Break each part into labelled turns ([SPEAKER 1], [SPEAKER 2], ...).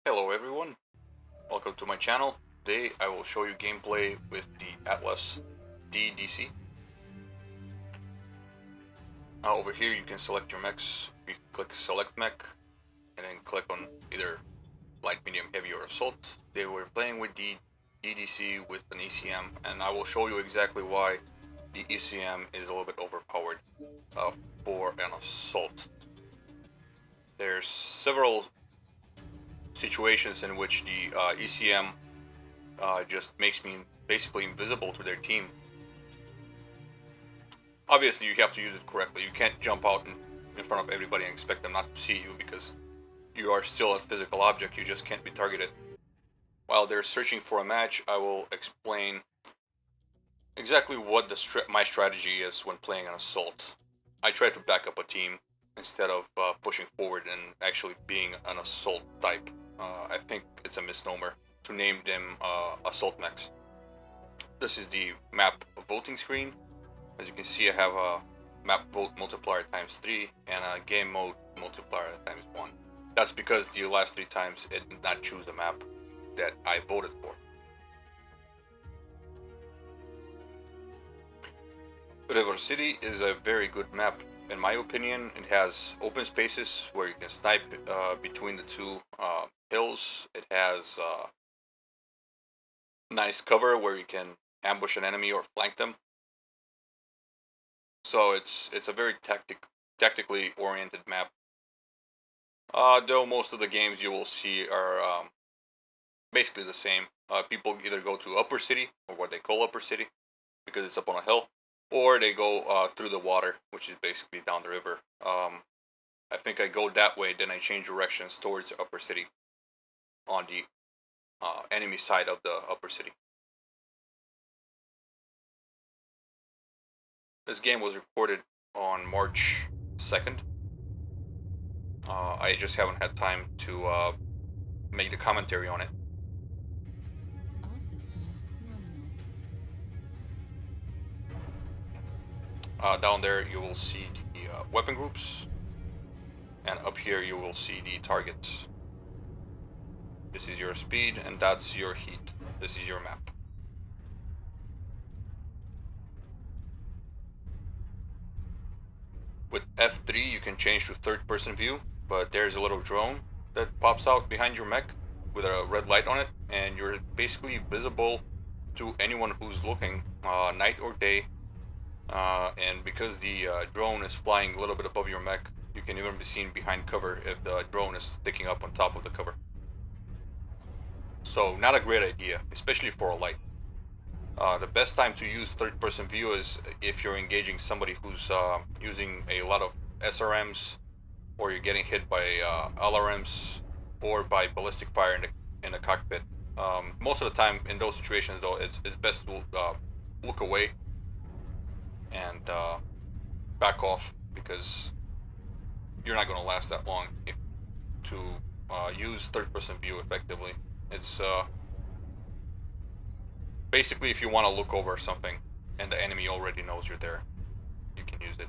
[SPEAKER 1] Hello everyone, welcome to my channel. Today I will show you gameplay with the Atlas DDC. Over here you can select your mechs. You click select mech and then click on either light, medium, heavy or assault. They were playing with the DDC with an ECM, and I will show you exactly why the ECM is a little bit overpowered for an assault. There's several situations in which the ECM just makes me basically invisible to their team. Obviously, you have to use it correctly. You can't jump out in front of everybody and expect them not to see you, because you are still a physical object. You just can't be targeted. While they're searching for a match, I will explain exactly what my strategy is when playing an assault. I try to back up a team instead of pushing forward and actually being an assault type. I think it's a misnomer to name them assault mechs. This is the map voting screen. As you can see, I have a map vote multiplier times 3 and a game mode multiplier times 1. That's because the last 3 times it did not choose the map that I voted for. River City is a very good map. In my opinion, it has open spaces where you can snipe between the two hills. It has nice cover where you can ambush an enemy or flank them. So it's a very tactically oriented map. Though most of the games you will see are basically the same. People either go to Upper City, or what they call Upper City, because it's up on a hill, or they go through the water, which is basically down the river. I think I go that way, then I change directions towards Upper City on the enemy side of the Upper City. This game was recorded on March 2nd. I just haven't had time to make the commentary on it.
[SPEAKER 2] All systems nominal.
[SPEAKER 1] Down there you will see the weapon groups, and up here you will see the targets. This is your speed, and that's your heat. This is your map. With F3 you can change to third person view, but there's a little drone that pops out behind your mech with a red light on it, and you're basically visible to anyone who's looking, night or day. And because the drone is flying a little bit above your mech, you can even be seen behind cover if the drone is sticking up on top of the cover. So not a great idea, especially for a light. The best time to use third person view is if you're engaging somebody who's using a lot of SRMs, or you're getting hit by LRMs, or by ballistic fire in the cockpit. Most of the time in those situations though, it's best to look away and back off, because you're not going to last that long to use third person view effectively. It's basically if you want to look over something and the enemy already knows you're there, you can use it.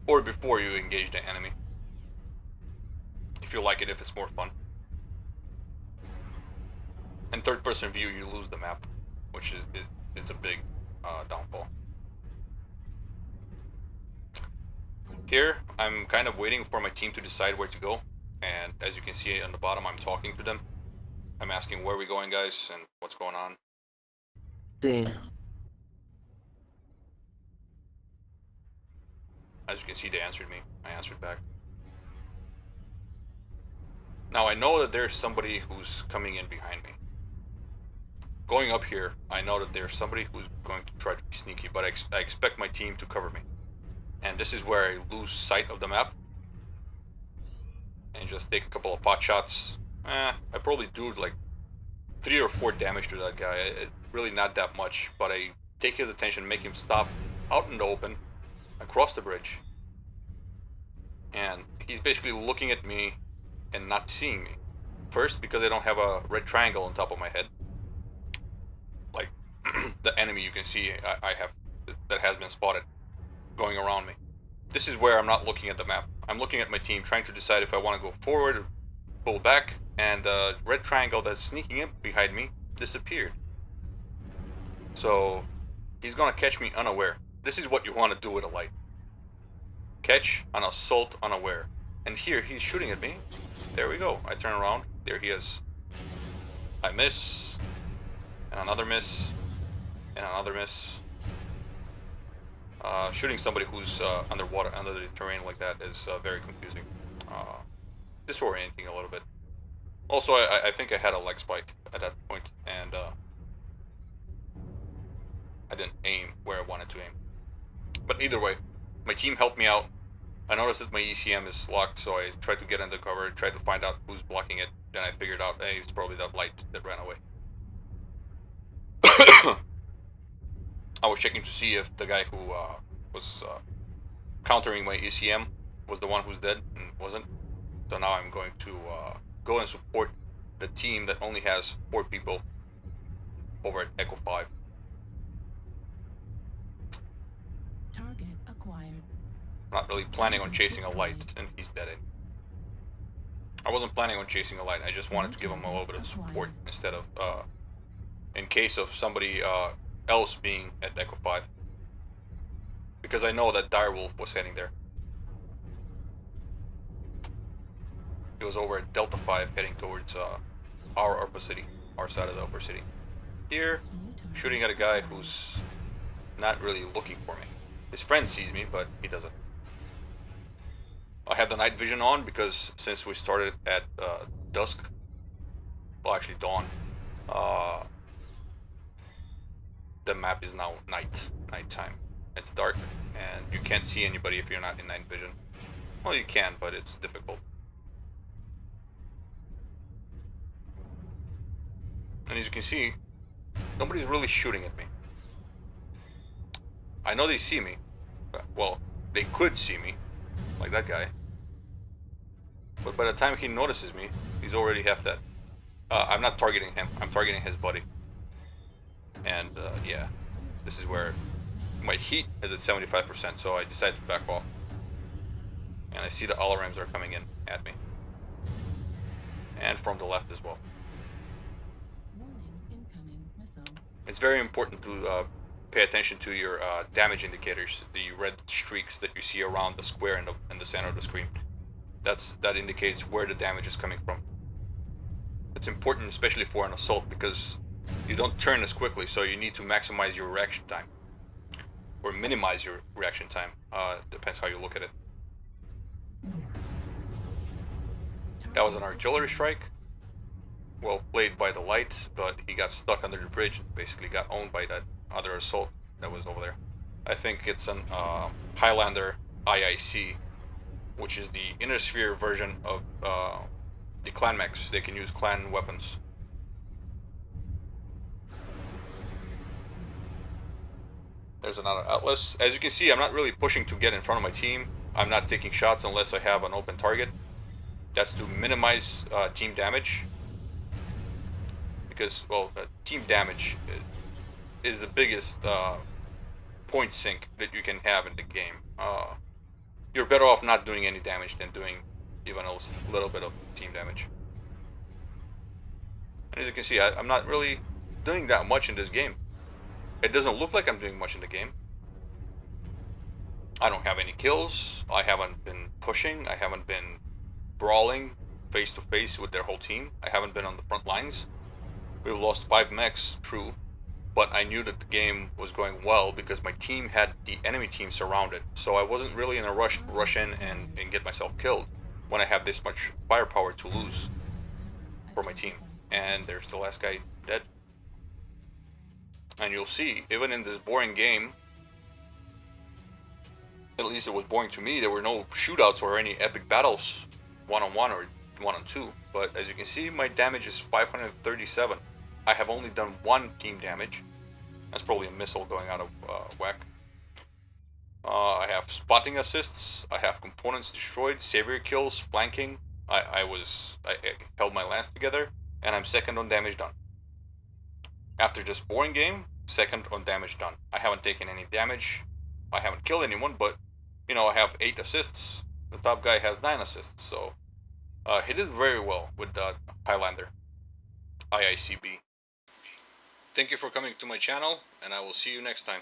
[SPEAKER 1] Or before you engage the enemy, if you like it, if it's more fun. In third person view you lose the map, which is a big downfall. Here I'm kind of waiting for my team to decide where to go, and as you can see on the bottom, I'm talking to them. I'm asking, where are we going, guys, and what's going on?
[SPEAKER 3] Sí.
[SPEAKER 1] As you can see, they answered me. I answered back. Now I know that there's somebody who's coming in behind me. Going up here, I know that there's somebody who's going to try to be sneaky, but I expect my team to cover me. And this is where I lose sight of the map and just take a couple of pot shots. I probably do like 3 or 4 damage to that guy. Really not that much, but I take his attention, make him stop out in the open, across the bridge. And he's basically looking at me and not seeing me. First, because I don't have a red triangle on top of my head, like the enemy you can see I have that has been spotted going around me. This is where I'm not looking at the map. I'm looking at my team, trying to decide if I want to go forward pull back, and the red triangle that's sneaking in behind me disappeared. So he's gonna catch me unaware. This is what you want to do with a light. Catch an assault unaware. And here he's shooting at me. There we go. I turn around. There he is. I miss. And another miss. And another miss. Shooting somebody who's underwater, under the terrain like that is very confusing. Disorienting a little bit. Also, I think I had a leg spike at that point, and I didn't aim where I wanted to aim. But either way, my team helped me out. I noticed that my ECM is locked, so I tried to get under cover, tried to find out who's blocking it. Then I figured out, hey, it's probably that light that ran away. I was checking to see if the guy who was countering my ECM was the one who's dead, and wasn't. So now I'm going to go and support the team that only has 4 people over at Echo 5.
[SPEAKER 2] Target acquired.
[SPEAKER 1] Not really planning on chasing a light, and he's dead. I wasn't planning on chasing a light. I just wanted to give him a little bit of support instead of, in case of somebody else being at Echo 5. Because I know that Direwolf was heading there. He was over at Delta 5 heading towards our upper city, our side of the upper city. Here, shooting at a guy who's not really looking for me. His friend sees me, but he doesn't. I have the night vision on because since we started at dusk, well actually dawn, the map is now nighttime. It's dark, and you can't see anybody if you're not in night vision. Well, you can, but it's difficult. And as you can see, nobody's really shooting at me. I know they see me. Well, they could see me, like that guy. But by the time he notices me, he's already half dead. I'm not targeting him, I'm targeting his buddy. And yeah, this is where my heat is at 75%, so I decided to back off. And I see the alarms are coming in at me. And from the left as well.
[SPEAKER 2] Warning, incoming missile.
[SPEAKER 1] It's very important to pay attention to your damage indicators, the red streaks that you see around the square in the center of the screen. That indicates where the damage is coming from. It's important, especially for an assault, because you don't turn as quickly, so you need to maximize your reaction time. Or minimize your reaction time. Depends how you look at it. That was an artillery strike. Well played by the light, but he got stuck under the bridge and basically got owned by that other assault that was over there. I think it's an Highlander IIC, which is the inner sphere version of the clan mechs. They can use clan weapons. There's another Atlas. As you can see, I'm not really pushing to get in front of my team. I'm not taking shots unless I have an open target. That's to minimize team damage. Because, well, team damage is the biggest point sink that you can have in the game. You're better off not doing any damage than doing even a little bit of team damage. And as you can see, I'm not really doing that much in this game. It doesn't look like I'm doing much in the game. I don't have any kills. I haven't been pushing. I haven't been brawling face to face with their whole team. I haven't been on the front lines. We've lost 5 mechs, true, but I knew that the game was going well because my team had the enemy team surrounded. So I wasn't really in a rush to rush in and get myself killed when I have this much firepower to lose for my team. And there's the last guy dead. And you'll see, even in this boring game, at least it was boring to me, there were no shootouts or any epic battles, one-on-one or one-on-two. But as you can see, my damage is 537. I have only done 1 team damage. That's probably a missile going out of whack. I have spotting assists. I have components destroyed, savior kills, flanking. I held my lance together, and I'm second on damage done. After this boring game, second on damage done. I haven't taken any damage. I haven't killed anyone, but, you know, I have 8 assists. The top guy has 9 assists, so He did very well with Highlander, IICB. Thank you for coming to my channel, and I will see you next time.